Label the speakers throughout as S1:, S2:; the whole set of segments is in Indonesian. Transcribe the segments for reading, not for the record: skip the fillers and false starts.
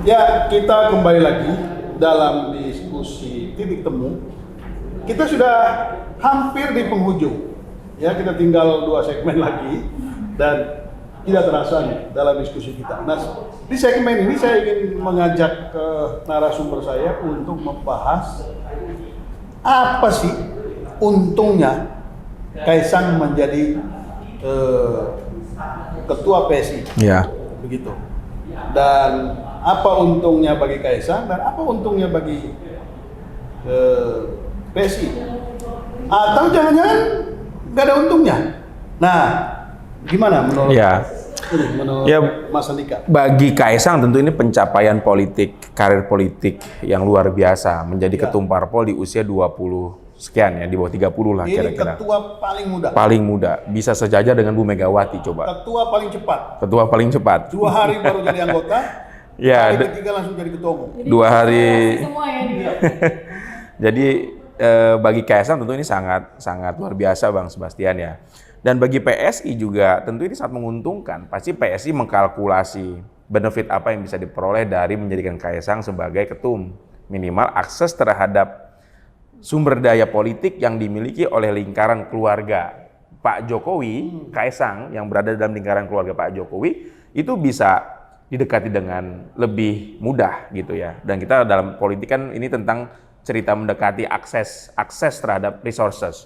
S1: Ya, kita kembali lagi dalam diskusi titik temu. Kita sudah hampir di penghujung. Ya, kita tinggal 2 segmen lagi dan tidak terasa nih dalam diskusi kita. Nah, di segmen ini saya ingin mengajak ke narasumber saya untuk membahas apa sih untungnya Kaisang menjadi ketua PSI.
S2: Ya.
S1: Begitu. Dan apa untungnya bagi Kaisang dan apa untungnya bagi PSI? Atau jangan-jangan nggak ada untungnya? Nah, gimana menurut Mas Andika?
S2: Bagi Kaisang tentu ini pencapaian politik, karir politik yang luar biasa, menjadi ketum parpol di usia 20 sekian ya, di bawah 30 lah kira-kira.
S1: Ini ketua paling muda.
S2: Paling muda, bisa sejajar dengan Bu Megawati coba.
S1: Ketua paling cepat.
S2: Ketua paling cepat.
S1: 2 hari baru jadi anggota.
S2: Ya,
S1: hari ketiga langsung jadi ketua umum.
S2: 2 hari.
S3: Semua ya dia.
S2: Jadi bagi Kaisang tentu ini sangat luar biasa Bang Sebastian ya. Dan bagi PSI juga tentu ini sangat menguntungkan. Pasti PSI mengkalkulasi benefit apa yang bisa diperoleh dari menjadikan Kaisang sebagai ketum. Minimal akses terhadap sumber daya politik yang dimiliki oleh lingkaran keluarga Pak Jokowi, Kaisang yang berada dalam lingkaran keluarga Pak Jokowi itu bisa didekati dengan lebih mudah gitu ya. Dan kita dalam politik kan ini tentang cerita mendekati akses terhadap resources.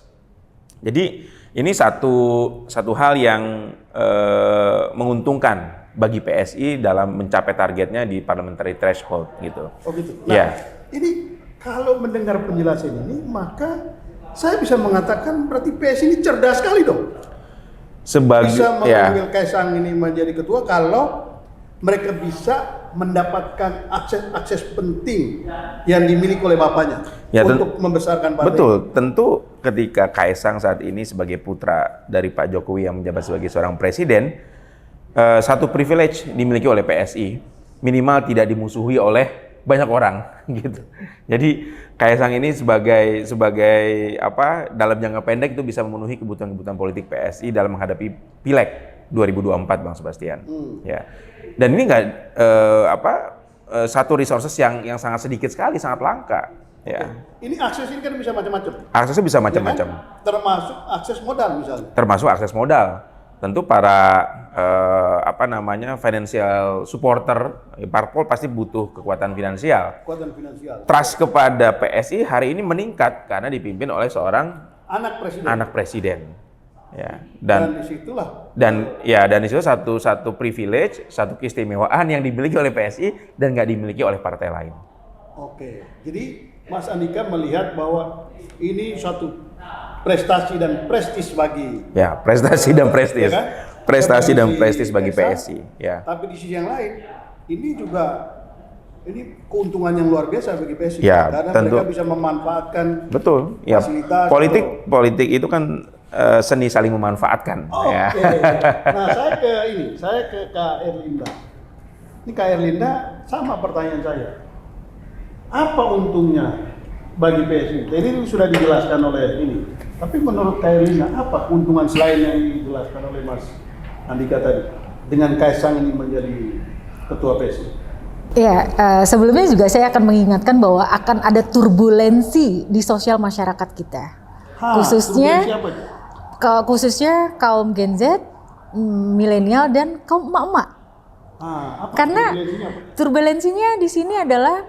S2: Jadi ini satu hal yang menguntungkan bagi PSI dalam mencapai targetnya di parliamentary threshold gitu.
S1: Oh gitu. Nah,
S2: ya.
S1: Ini kalau mendengar penjelasan ini, maka saya bisa mengatakan berarti PSI ini cerdas sekali dong. Bisa mengambil Kaisang ini menjadi ketua kalau mereka bisa mendapatkan akses penting yang dimiliki oleh bapaknya untuk membesarkan partai.
S2: Betul, tentu ketika Kaisang saat ini sebagai putra dari Pak Jokowi yang menjabat sebagai seorang presiden, satu privilege dimiliki oleh PSI, minimal tidak dimusuhi oleh banyak orang gitu. Jadi Kaisang ini sebagai dalam jangka pendek itu bisa memenuhi kebutuhan politik PSI dalam menghadapi Pileg 2024 Bang Sebastian. Ya. Dan ini satu resources yang sangat sedikit sekali, sangat langka. Ya.
S1: Ini akses ini kan bisa macam-macam.
S2: Aksesnya bisa macam-macam.
S1: Ya kan? Termasuk akses modal misalnya.
S2: Termasuk akses modal. Tentu para financial supporter parpol pasti butuh kekuatan finansial. Trust kepada PSI hari ini meningkat karena dipimpin oleh seorang anak presiden. Ya, dan disitulah satu privilege, satu keistimewaan yang dimiliki oleh PSI dan nggak dimiliki oleh partai lain.
S1: Oke, jadi Mas Andika melihat bahwa ini suatu prestasi dan prestis bagi
S2: prestasi dan prestis.
S1: Ya kan?
S2: Prestasi dan prestis bagi PSI. Ya.
S1: Tapi di sisi yang lain, ini juga keuntungan yang luar biasa bagi PSI.
S2: Ya,
S1: karena
S2: tentu.
S1: Mereka bisa memanfaatkan
S2: fasilitas. Politik itu kan seni saling memanfaatkan.
S1: Oke. Nah, saya ke Kak Erlinda. Ini Kak Erlinda sama pertanyaan saya. Apa untungnya bagi PSI? Jadi ini sudah dijelaskan oleh ini. Tapi menurut Kak Erlinda, apa keuntungan selain yang dijelaskan oleh Mas Andika tadi dengan Kaisang ini menjadi ketua PSI?
S3: Ya, sebelumnya juga saya akan mengingatkan bahwa akan ada turbulensi di sosial masyarakat kita. Khususnya kaum Gen Z, milenial dan kaum emak-emak. Karena turbulensinya di sini adalah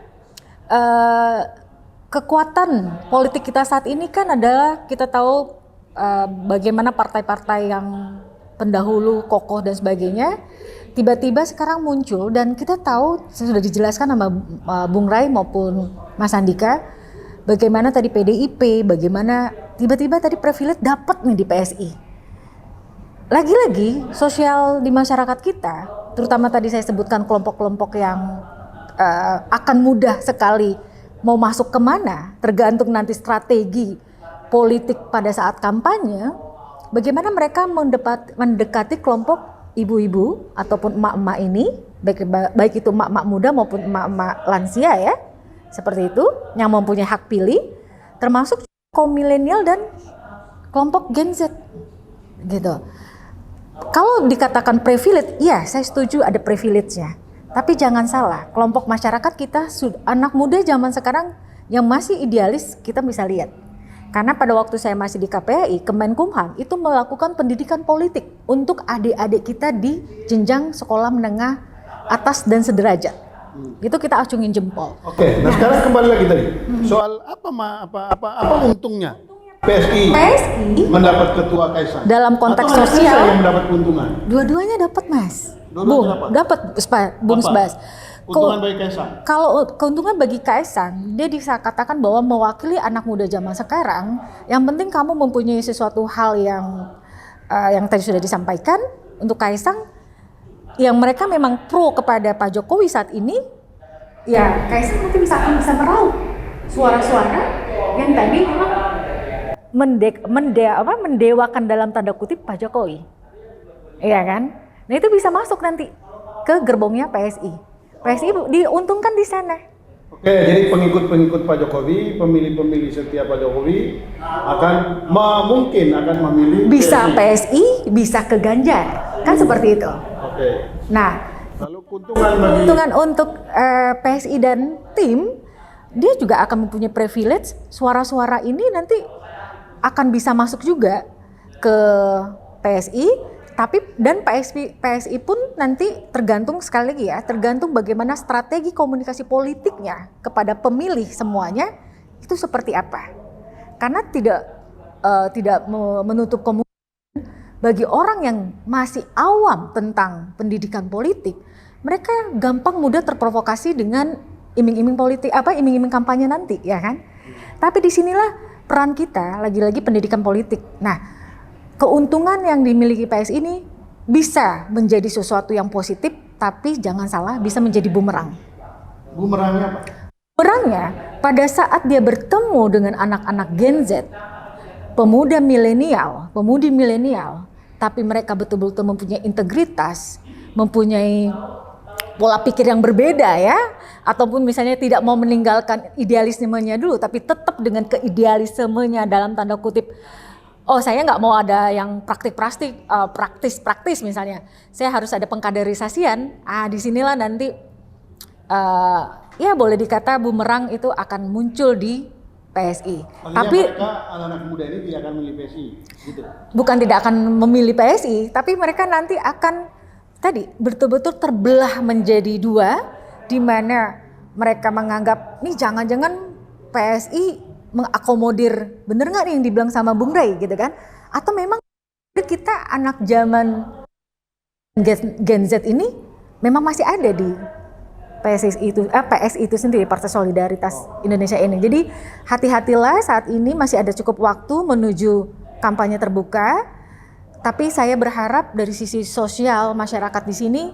S3: kekuatan politik kita saat ini kan adalah kita tahu bagaimana partai-partai yang pendahulu kokoh dan sebagainya tiba-tiba sekarang muncul dan kita tahu sudah dijelaskan sama Bung Rai maupun Mas Andika bagaimana tadi PDIP, bagaimana tiba-tiba tadi privilege dapat nih di PSI. Lagi-lagi sosial di masyarakat kita, terutama tadi saya sebutkan kelompok-kelompok yang akan mudah sekali mau masuk kemana, tergantung nanti strategi politik pada saat kampanye. Bagaimana mereka mendekati kelompok ibu-ibu ataupun emak-emak ini, baik itu emak-emak muda maupun emak-emak lansia ya, seperti itu, yang mempunyai hak pilih, termasuk kaum milenial dan kelompok Gen Z, gitu. Kalau dikatakan privilege, iya saya setuju ada privilege-nya. Tapi jangan salah, kelompok masyarakat kita, anak muda zaman sekarang yang masih idealis, kita bisa lihat. Karena pada waktu saya masih di KPAI, Kemenkumham itu melakukan pendidikan politik untuk adik-adik kita di jenjang sekolah menengah atas dan sederajat. Itu kita acungin jempol.
S1: Oke, nah sekarang kembali lagi tadi. Soal apa untungnya PSI mendapat ketua Kaisang?
S3: Dalam konteks
S1: Atau
S3: sosial,
S1: Kaisang yang mendapat keuntungan?
S3: dua-duanya dapat, Mas.
S1: Dua-duanya dapat?
S3: Bung
S1: Apa?
S3: Sbas.
S1: Keuntungan bagi Kaisang?
S3: Kalau keuntungan bagi Kaisang, dia bisa katakan bahwa mewakili anak muda zaman sekarang, yang penting kamu mempunyai sesuatu hal yang tadi sudah disampaikan untuk Kaisang, yang mereka memang pro kepada Pak Jokowi saat ini, ya Kaisang nanti akan bisa meraup suara-suara yang tadi memang mendewakan dalam tanda kutip Pak Jokowi, iya kan? Nah itu bisa masuk nanti ke gerbongnya PSI. PSI diuntungkan di sana.
S1: Oke, jadi pengikut-pengikut Pak Jokowi, pemilih-pemilih setia Pak Jokowi mungkin akan memilih
S3: Bisa PSI, bisa ke Ganjar, kan seperti itu.
S1: Oke.
S3: Nah,
S1: Lalu keuntungan
S3: untuk PSI dan tim, dia juga akan mempunyai privilege. Suara-suara ini nanti akan bisa masuk juga ke PSI, dan PSI pun nanti tergantung sekali lagi ya, tergantung bagaimana strategi komunikasi politiknya kepada pemilih semuanya itu seperti apa. Karena tidak menutup kemungkinan bagi orang yang masih awam tentang pendidikan politik, mereka gampang mudah terprovokasi dengan iming-iming politik, iming-iming kampanye nanti, ya kan? Tapi disinilah peran kita, lagi-lagi pendidikan politik. Nah, keuntungan yang dimiliki PS ini bisa menjadi sesuatu yang positif, tapi jangan salah, bisa menjadi bumerang.
S1: Bumerangnya apa?
S3: Bumerangnya, pada saat dia bertemu dengan anak-anak Gen Z, pemudi milenial, tapi mereka betul-betul mempunyai integritas, mempunyai pola pikir yang berbeda ya, ataupun misalnya tidak mau meninggalkan idealismenya dulu, tapi tetap dengan keidealismenya dalam tanda kutip, oh saya nggak mau ada yang praktis misalnya, saya harus ada pengkaderisasian. Disinilah nanti ya boleh dikata bumerang itu akan muncul di PSI.
S1: Artinya
S3: Tapi
S1: mereka anak-anak muda ini tidak akan memilih PSI, gitu.
S3: bukan tidak akan memilih PSI, tapi mereka nanti akan betul-betul terbelah menjadi dua, di mana mereka menganggap nih jangan-jangan PSI mengakomodir, bener nggak nih yang dibilang sama Bung Ray gitu kan? Atau memang kita anak zaman Gen Z ini memang masih ada di PSI itu sendiri, Partai Solidaritas Indonesia ini. Jadi hati-hatilah, saat ini masih ada cukup waktu menuju kampanye terbuka. Tapi saya berharap dari sisi sosial masyarakat di sini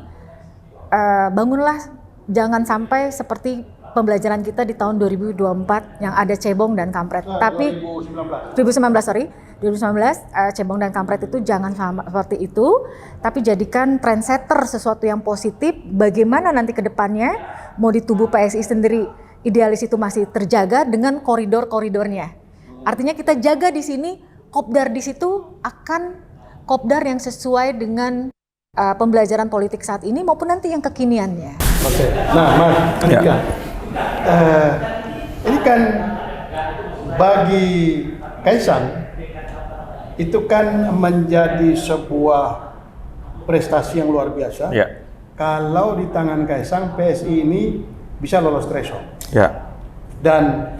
S3: bangunlah, jangan sampai seperti pembelajaran kita di tahun 2024 yang ada cebong dan kampret. Tapi 2019 cebong dan kampret itu jangan seperti itu, tapi jadikan trendsetter sesuatu yang positif. Bagaimana nanti ke depannya mau di tubuh PSI sendiri idealis itu masih terjaga dengan koridor-koridornya. Artinya kita jaga di sini, kopdar di situ akan kopdar yang sesuai dengan pembelajaran politik saat ini maupun nanti yang kekiniannya.
S1: Oke. Nah, Mas Andika, ini kan bagi Kaisang itu kan menjadi sebuah prestasi yang luar biasa.
S2: Ya.
S1: Kalau di tangan Kaisang, PSI ini bisa lolos threshold.
S2: Ya.
S1: Dan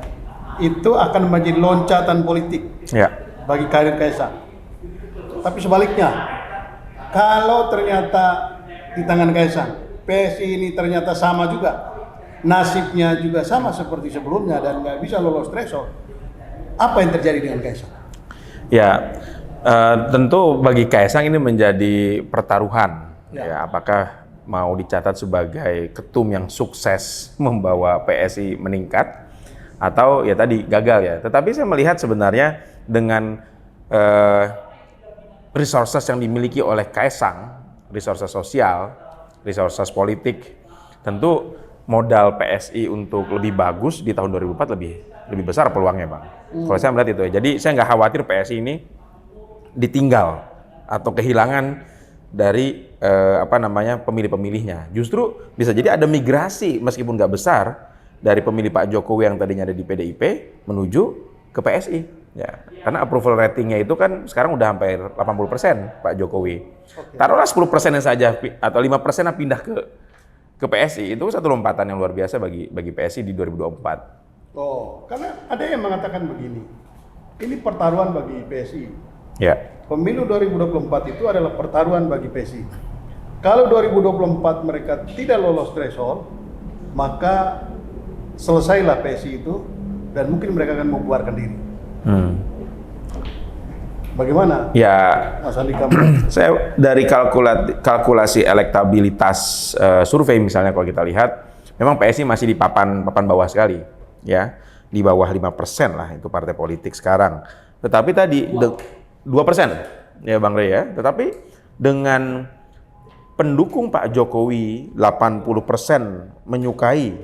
S1: itu akan menjadi loncatan politik bagi karir Kaisang. Tapi sebaliknya, kalau ternyata di tangan Kaisang, PSI ini ternyata sama juga, nasibnya juga sama seperti sebelumnya dan nggak bisa lolos threshold, apa yang terjadi dengan Kaisang?
S2: Ya, tentu bagi Kaisang ini menjadi pertaruhan. Ya, apakah mau dicatat sebagai ketum yang sukses membawa PSI meningkat, atau ya tadi gagal ya. Tetapi saya melihat sebenarnya dengan resources yang dimiliki oleh Kaisang, resources sosial, resources politik, tentu modal PSI untuk lebih bagus di tahun 2004 lebih besar peluangnya, Bang. Kalau saya melihat itu ya. Jadi saya nggak khawatir PSI ini ditinggal atau kehilangan dari pemilih-pemilihnya. Justru bisa jadi ada migrasi meskipun nggak besar dari pemilih Pak Jokowi yang tadinya ada di PDIP menuju ke PSI. Ya, karena approval ratingnya itu kan sekarang udah hampir 80% Pak Jokowi. Taruhlah 10% saja atau 5% pindah ke PSI, itu satu lompatan yang luar biasa bagi PSI di 2024.
S1: Oh, karena ada yang mengatakan begini, ini pertaruhan bagi PSI.
S2: Ya.
S1: Pemilu 2024 itu adalah pertaruhan bagi PSI. Kalau 2024 mereka tidak lolos threshold, maka selesailah PSI itu dan mungkin mereka akan membuarkan diri. Bagaimana?
S2: Ya,
S1: Mas Andika?
S2: saya dari kalkulasi elektabilitas survei misalnya kalau kita lihat, memang PSI masih di papan bawah sekali, ya, di bawah 5% lah itu partai politik sekarang. Tetapi tadi 2%, ya Bang Rey ya. Tetapi dengan pendukung Pak Jokowi 80% menyukai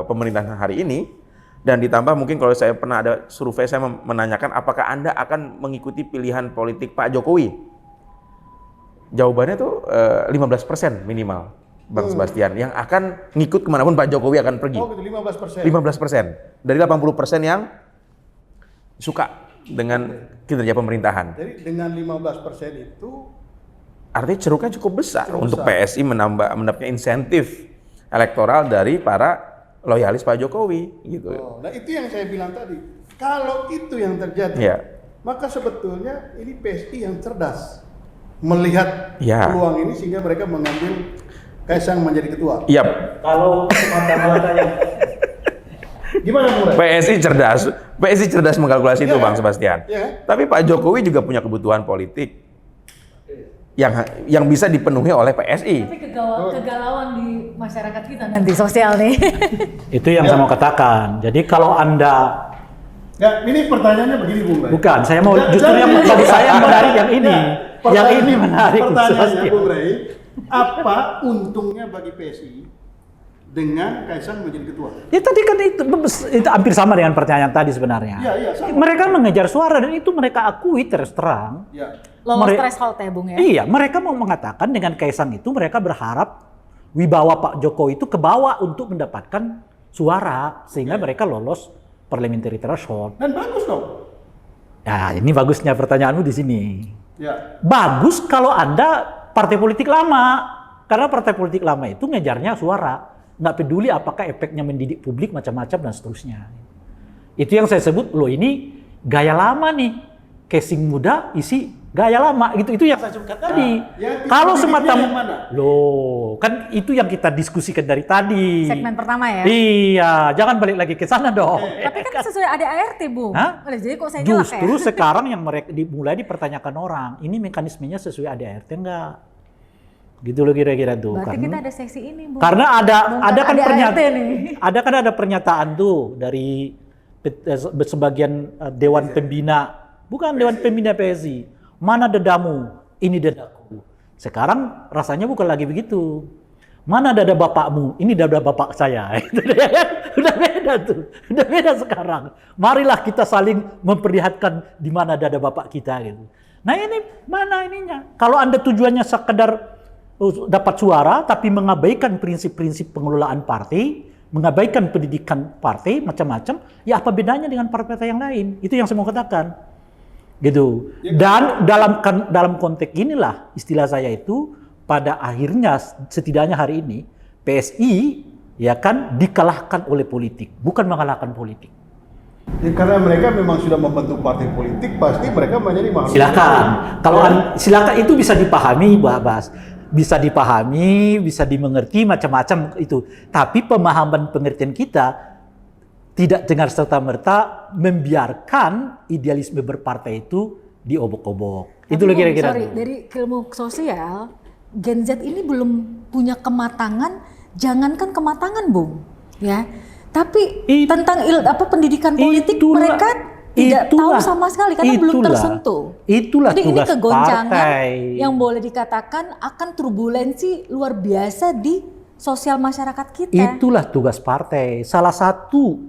S2: pemerintahan hari ini, dan ditambah mungkin kalau saya pernah ada survei saya menanyakan apakah Anda akan mengikuti pilihan politik Pak Jokowi? Jawabannya tuh 15% minimal, Bang Sebastian, yang akan ngikut kemanapun Pak Jokowi akan pergi.
S1: Oh gitu, 15%.
S2: 15% dari 80% yang suka dengan kinerja pemerintahan.
S1: Jadi dengan 15% itu
S2: Artinya ceruknya cukup besar
S1: Cukup
S2: untuk
S1: besar.
S2: PSI mendapatkan insentif elektoral dari para loyalis Pak Jokowi gitu.
S1: nah itu yang saya bilang tadi. Kalau itu yang terjadi,
S2: Ya.
S1: maka sebetulnya ini PSI yang cerdas melihat
S2: Ya.
S1: peluang ini sehingga mereka mengambil Kaisang menjadi ketua.
S2: Iya,
S4: Kalau semata-mata yang
S1: Gimana Bung Ray?
S2: PSI cerdas mengkalkulasi itu
S1: Iya,
S2: Bang
S1: kan?
S2: Sebastian.
S1: Iya.
S2: Tapi Pak Jokowi juga punya kebutuhan politik yang bisa dipenuhi oleh PSI.
S3: Tapi kegalauan di masyarakat kita nanti sosial nih.
S4: itu yang saya mau katakan. Jadi kalau Anda
S1: Ya, ini pertanyaannya begini Bung Ray.
S4: bukan, saya mau
S1: Ya,
S4: justru
S1: jadi-
S4: yang bagi saya menarik yang ini.
S1: Ya,
S4: Yang ini menarik.
S1: Pertanyaannya
S4: Sebastian.
S1: Bung Ray, apa untungnya bagi PSI dengan Kaisang menjadi ketua?
S4: Ya tadi kan itu hampir sama dengan pertanyaan tadi sebenarnya.
S1: Iya, sama.
S4: Mereka mengejar suara dan itu mereka akui terus terang.
S1: Ya.
S3: Lolos
S4: Mere-
S3: threshold ya Bung ya.
S4: Iya, mereka mau mengatakan dengan Kaisang itu mereka berharap wibawa Pak Jokowi itu ke bawah untuk mendapatkan suara sehingga mereka lolos parliamentary threshold.
S1: Dan bagus dong.
S4: Nah, ini bagusnya pertanyaanmu di sini.
S1: Ya.
S4: Bagus kalau Anda partai politik lama. Karena partai politik lama itu ngejarnya suara. Nggak peduli apakah efeknya mendidik publik macam-macam dan seterusnya. Itu yang saya sebut, loh ini gaya lama nih. Casing muda, isi gaya lama. Itu yang saya sebutkan tadi.
S1: yang
S4: Kalau
S1: dididiknya
S4: semacam,
S1: yang mana?
S4: loh kan itu yang kita diskusikan dari tadi.
S3: Segmen pertama ya.
S4: Iya, jangan balik lagi ke sana dong.
S3: Tapi kan sesuai ADART Bung.
S4: Hah?
S3: Jadi kok saya nyelak ya?
S4: Justru sekarang yang mereka mulai dipertanyakan orang, ini mekanismenya sesuai ADART enggak? Gitu loh kira-kira tuh.
S3: Berarti
S4: Karena-
S3: kita ada sesi ini Bung.
S4: karena ada kan
S3: ADART
S4: pernyataan,
S3: nih.
S4: ada pernyataan tuh dari sebagian dewan pembina, bukan dewan pembina PSI. Mana dedamu? Ini dadaku. Sekarang rasanya bukan lagi begitu. Mana dada bapakmu? Ini dada bapak saya. Udah beda tuh. Udah beda sekarang. Marilah kita saling memperlihatkan di mana dada bapak kita gitu. Nah ini mana ininya? Kalau Anda tujuannya sekedar dapat suara tapi mengabaikan prinsip-prinsip pengelolaan partai, mengabaikan pendidikan partai macam-macam, ya apa bedanya dengan partai yang lain? Itu yang saya mau katakan. Gitu. Dan dalam konteks inilah istilah saya itu pada akhirnya setidaknya hari ini PSI ya kan dikalahkan oleh politik, bukan mengalahkan politik.
S1: Ya, karena mereka memang sudah membentuk partai politik, pasti mereka menjadi makhluk.
S4: Silakan. Kalau
S1: Ya.
S4: silakan itu bisa dipahami, Bas. Bisa dipahami, bisa dimengerti macam-macam itu. Tapi pemahaman pengertian kita tidak dengar serta-merta membiarkan idealisme berpartai itu diobok-obok. Itu loh
S3: Bung,
S4: kira-kira.
S3: sorry, dari ilmu sosial, Gen Z ini belum punya kematangan, jangankan kematangan, Bung, ya. Tapi tentang pendidikan politik mereka tidak tahu sama sekali karena belum tersentuh.
S4: Itulah
S3: Jadi ini
S4: tugas
S3: kegoncangan
S4: partai.
S3: yang boleh dikatakan akan turbulensi luar biasa di sosial masyarakat kita.
S4: Itulah tugas partai. Salah satu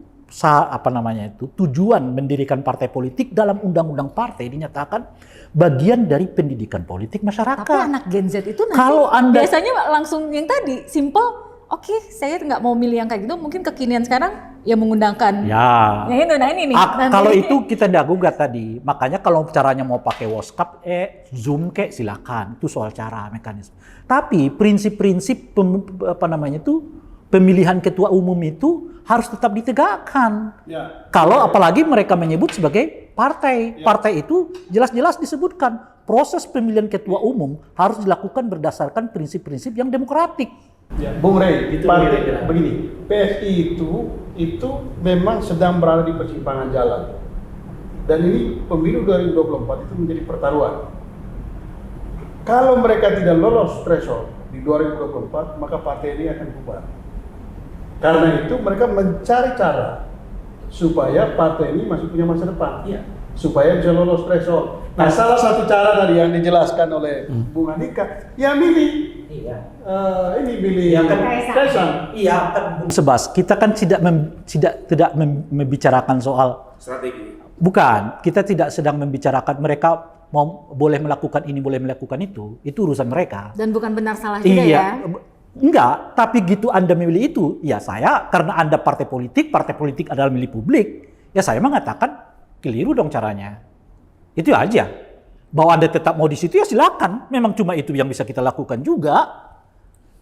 S4: tujuan mendirikan partai politik dalam undang-undang partai dinyatakan bagian dari pendidikan politik masyarakat.
S3: Tapi anak Gen Z itu nanti
S4: Kalau Anda-
S3: biasanya langsung yang tadi simple. Oke, saya nggak mau milih yang kayak gitu. Mungkin kekinian sekarang ya mengundangkan.
S4: Ya.
S3: Nah ini nih. nanti.
S4: Kalau itu kita tidak gugat tadi. Makanya kalau caranya mau pakai WhatsApp, Zoom silakan. Itu soal cara mekanisme. Tapi prinsip-prinsip pemilihan ketua umum itu harus tetap ditegakkan.
S1: Ya.
S4: Kalau apalagi mereka menyebut sebagai partai. Partai itu jelas-jelas disebutkan proses pemilihan ketua umum harus dilakukan berdasarkan prinsip-prinsip yang demokratik.
S1: Ya, Bung Rey,
S4: Itu
S1: partai
S4: kira-kira.
S1: begini, PSI itu memang sedang berada di persimpangan jalan. Dan ini pemilu 2024 itu menjadi pertaruhan. Kalau mereka tidak lolos threshold di 2024, maka partai ini akan bubar. Karena itu mereka mencari cara supaya partai ini masih punya masa depan.
S4: Iya.
S1: Supaya bisa lolos threshold. Nah, salah satu cara tadi yang dijelaskan oleh Bung Andika, ya milih
S4: Iya.
S1: ini pilih
S4: Ya kan,
S1: Kaisang.
S4: Iya kan Sebas, kita kan tidak membicarakan soal
S2: Strategi.
S4: bukan, kita tidak sedang membicarakan mereka boleh melakukan ini, boleh melakukan itu urusan mereka.
S3: Dan bukan benar salah juga ya.
S4: Enggak, tapi gitu Anda memilih itu, ya saya karena Anda partai politik adalah milik publik, ya saya mengatakan keliru dong caranya. Itu aja. Bahwa Anda tetap mau di situ ya silakan. Memang cuma itu yang bisa kita lakukan juga.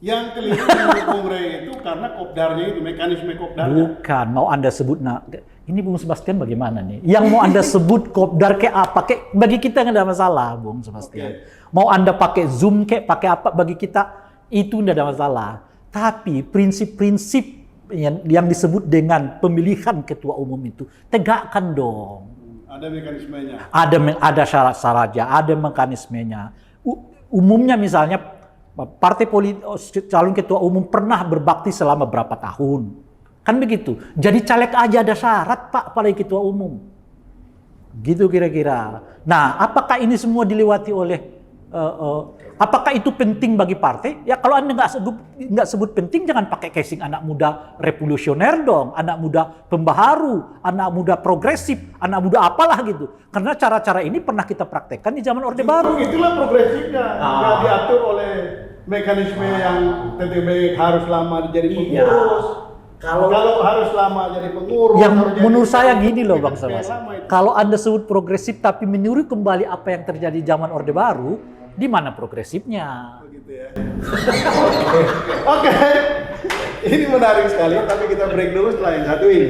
S1: Yang keliru menurut Bung Rey itu karena kopdarnya itu, mekanisme kopdarnya.
S4: Bukan, mau Anda sebut, ini Bung Sebastian bagaimana nih? Yang mau Anda sebut kopdar kayak apa, bagi kita nggak ada masalah, Bung Sebastian.
S1: Oke.
S4: Mau Anda pakai Zoom pakai apa, bagi kita itu nggak ada masalah. Tapi prinsip-prinsip yang disebut dengan pemilihan ketua umum itu, tegakkan dong.
S1: Ada mekanismenya.
S4: Ada syarat-syaratnya, ada mekanismenya. Umumnya misalnya partai politik calon ketua umum pernah berbakti selama berapa tahun. Kan begitu. Jadi caleg aja ada syarat Pak pada ketua umum. Gitu kira-kira. Nah, apakah ini semua dilewati oleh apakah itu penting bagi partai? Ya kalau Anda nggak sebut penting, jangan pakai casing anak muda revolusioner dong, anak muda pembaharu, anak muda progresif, anak muda apalah gitu. Karena cara-cara ini pernah kita praktekkan di zaman Orde Baru.
S1: Itulah progresifnya, nggak diatur oleh mekanisme yang TTB harus lama jadi pengurus. Kalau harus lama jadi pengurus.
S4: Yang
S1: harus jadi
S4: menurut saya
S1: pengurus,
S4: gini loh Bang
S1: mekanisme yang
S4: Sabas.
S1: lama itu.
S4: Kalau Anda sebut progresif tapi menyuruh kembali apa yang terjadi zaman Orde Baru, di mana progresifnya?
S1: Begitu ya. Oke. Ini menarik sekali, tapi kita break dulu setelah yang satu ini.